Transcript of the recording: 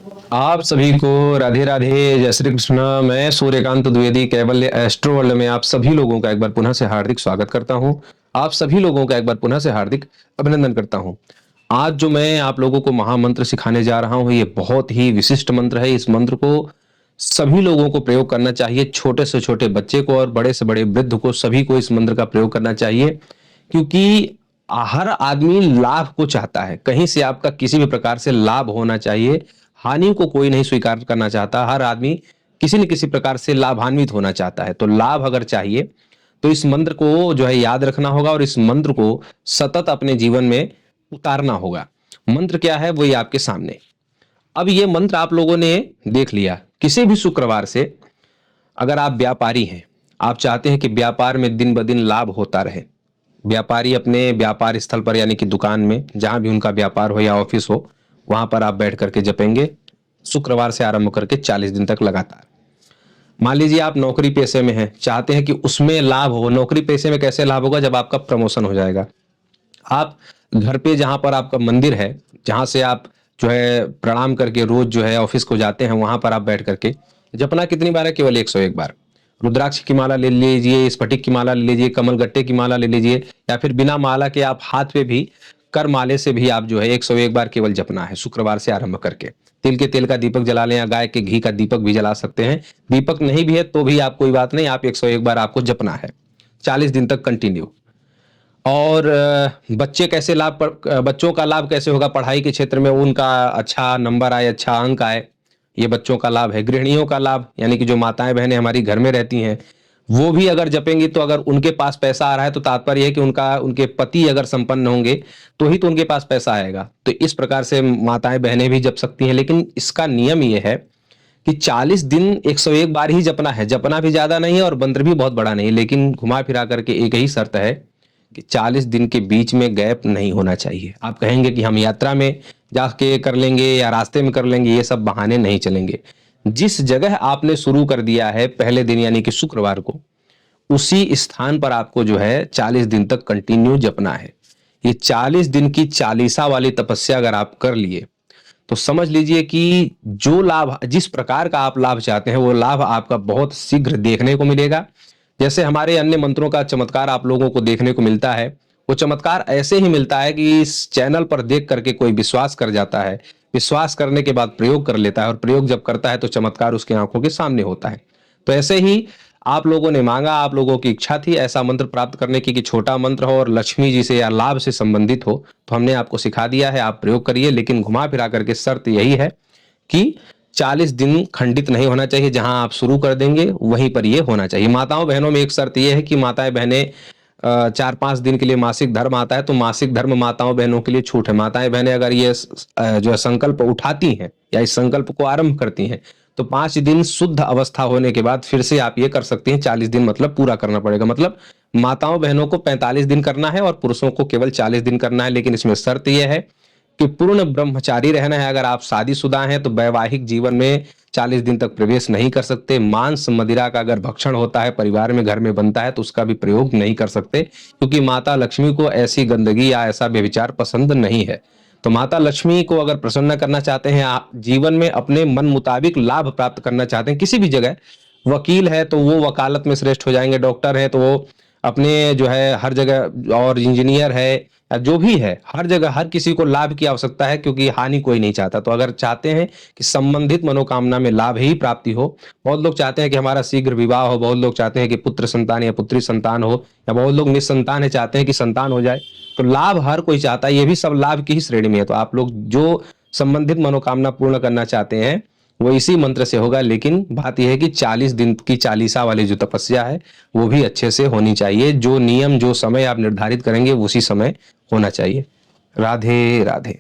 आप सभी को राधे राधे, जय श्री कृष्ण। मैं सूर्यकांत द्विवेदी कैवल्य एस्ट्रो वर्ल्ड में आप सभी लोगों का एक बार पुनः से हार्दिक स्वागत करता हूं। आप सभी लोगों का एक बार पुनः से हार्दिक अभिनंदन करता हूं। आज जो मैं आप लोगों को महामंत्र सिखाने जा रहा हूं, ये बहुत ही विशिष्ट मंत्र है। इस मंत्र को सभी लोगों को प्रयोग करना चाहिए, छोटे से छोटे बच्चे को और बड़े से बड़े वृद्ध को, सभी को इस मंत्र का प्रयोग करना चाहिए। क्योंकि हर आदमी लाभ को चाहता है, कहीं से आपका किसी भी प्रकार से लाभ होना चाहिए। हानि को कोई नहीं स्वीकार करना चाहता, हर आदमी किसी न किसी प्रकार से लाभान्वित होना चाहता है। तो लाभ अगर चाहिए तो इस मंत्र को जो है याद रखना होगा और इस मंत्र को सतत अपने जीवन में उतारना होगा। मंत्र क्या है वो ये आपके सामने। अब ये मंत्र आप लोगों ने देख लिया। किसी भी शुक्रवार से अगर आप व्यापारी हैं, आप चाहते हैं कि व्यापार में दिन ब दिन लाभ होता रहे, व्यापारी अपने व्यापार स्थल पर यानी कि दुकान में जहां भी उनका व्यापार हो या ऑफिस हो, वहां पर आप बैठ करके जपेंगे शुक्रवार से आरंभ करके 40 दिन तक लगातार। मान लीजिए आप नौकरी पेशे में हैं, चाहते हैं कि उसमें लाभ हो। नौकरी पेशे में कैसे लाभ होगा? जब आपका प्रमोशन हो जाएगा। आप घर पे जहां पर आपका मंदिर है, जहां से आप जो है प्रणाम करके रोज जो है ऑफिस को जाते हैं, वहां पर आप बैठ करके जपना कितनी बार है? केवल 101 बार। रुद्राक्ष की माला ले लीजिए, स्फटिक की माला ले लीजिए, कमल गट्टे की माला ले लीजिए, या फिर बिना माला के आप हाथ पे भी कर माले से भी आप जो है 101 बार केवल जपना है शुक्रवार से आरंभ करके। तिल के तेल का दीपक जला लें या गाय के घी का दीपक भी जला सकते हैं। दीपक नहीं भी है तो भी आप कोई बात नहीं, आप 101 बार आपको जपना है 40 दिन तक कंटिन्यू। और बच्चे कैसे बच्चों का लाभ कैसे होगा? पढ़ाई के क्षेत्र में उनका अच्छा नंबर आए, अच्छा अंक आए, ये बच्चों का लाभ है। गृहिणियों का लाभ यानी कि जो माताएं बहनें हमारी घर में रहती हैं, वो भी अगर जपेंगी तो अगर उनके पास पैसा आ रहा है तो तात्पर्य है कि उनके पति अगर संपन्न होंगे तो ही तो उनके पास पैसा आएगा। तो इस प्रकार से माताएं बहनें भी जप सकती हैं। लेकिन इसका नियम ये है कि 40 दिन 101 बार ही जपना है। जपना भी ज्यादा नहीं है और मंत्र भी बहुत बड़ा नहीं है, लेकिन घुमा फिरा करके एक ही शर्त है कि 40 दिन के बीच में गैप नहीं होना चाहिए। आप कहेंगे कि हम यात्रा में जाके कर लेंगे या रास्ते में कर लेंगे, ये सब बहाने नहीं चलेंगे। जिस जगह आपने शुरू कर दिया है पहले दिन यानी कि शुक्रवार को, उसी स्थान पर आपको जो है 40 दिन तक कंटिन्यू जपना है। ये 40 दिन की चालीसा वाली तपस्या अगर आप कर लिए तो समझ लीजिए कि जो लाभ, जिस प्रकार का आप लाभ चाहते हैं, वो लाभ आपका बहुत शीघ्र देखने को मिलेगा। जैसे हमारे अन्य मंत्रों का चमत्कार आप लोगों को देखने को मिलता है, वो चमत्कार ऐसे ही मिलता है कि इस चैनल पर देख करके कोई विश्वास कर जाता है, विश्वास करने के बाद प्रयोग कर लेता है, और प्रयोग जब करता है तो चमत्कार उसकी आंखों के सामने होता है। तो ऐसे ही आप लोगों ने मांगा, आप लोगों की इच्छा थी ऐसा मंत्र प्राप्त करने की कि छोटा मंत्र हो और लक्ष्मी जी से या लाभ से संबंधित हो, तो हमने आपको सिखा दिया है, आप प्रयोग करिए। लेकिन घुमा फिरा करके शर्त यही है कि 40 दिन खंडित नहीं होना चाहिए। जहां आप शुरू कर देंगे वहीं पर ये होना चाहिए। माताओं बहनों में एक शर्त यह है कि माताएं बहनें 4-5 दिन के लिए मासिक धर्म आता है तो मासिक धर्म माताओं बहनों के लिए छूट है। माताएं बहनें अगर ये जो है संकल्प उठाती हैं या इस संकल्प को आरंभ करती हैं तो 5 दिन शुद्ध अवस्था होने के बाद फिर से आप ये कर सकती हैं। 40 दिन मतलब पूरा करना पड़ेगा। मतलब माताओं बहनों को 45 दिन करना है और पुरुषों को केवल 40 दिन करना है। लेकिन इसमें शर्त यह है कि पूर्ण ब्रह्मचारी रहना है। अगर आप शादीशुदा हैं तो वैवाहिक जीवन में 40 दिन तक प्रवेश नहीं कर सकते। मांस मदिरा का अगर भक्षण होता है, परिवार में घर में बनता है, तो उसका भी प्रयोग नहीं कर सकते, क्योंकि माता लक्ष्मी को ऐसी गंदगी या ऐसा व्यभिचार पसंद नहीं है। तो माता लक्ष्मी को अगर प्रसन्न करना चाहते हैं, आप जीवन में अपने मन मुताबिक लाभ प्राप्त करना चाहते हैं किसी भी जगह, वकील है तो वो वकालत में श्रेष्ठ हो जाएंगे, डॉक्टर है तो वो अपने जो है हर जगह, और इंजीनियर है या जो भी है, हर जगह हर किसी को लाभ की आवश्यकता है, क्योंकि हानि कोई नहीं चाहता। तो अगर चाहते हैं कि संबंधित मनोकामना में लाभ ही प्राप्ति हो, बहुत लोग चाहते हैं कि हमारा शीघ्र विवाह हो, बहुत लोग चाहते हैं कि पुत्र संतान या पुत्री संतान हो, या बहुत लोग निसंतान है चाहते हैं कि संतान हो जाए, तो लाभ हर कोई चाहता है। ये भी सब लाभ की ही श्रेणी में है। तो आप लोग जो संबंधित मनोकामना पूर्ण करना चाहते हैं वो इसी मंत्र से होगा। लेकिन बात यह है कि 40 दिन की चालीसा वाली जो तपस्या है वो भी अच्छे से होनी चाहिए। जो नियम, जो समय आप निर्धारित करेंगे उसी समय होना चाहिए। राधे राधे।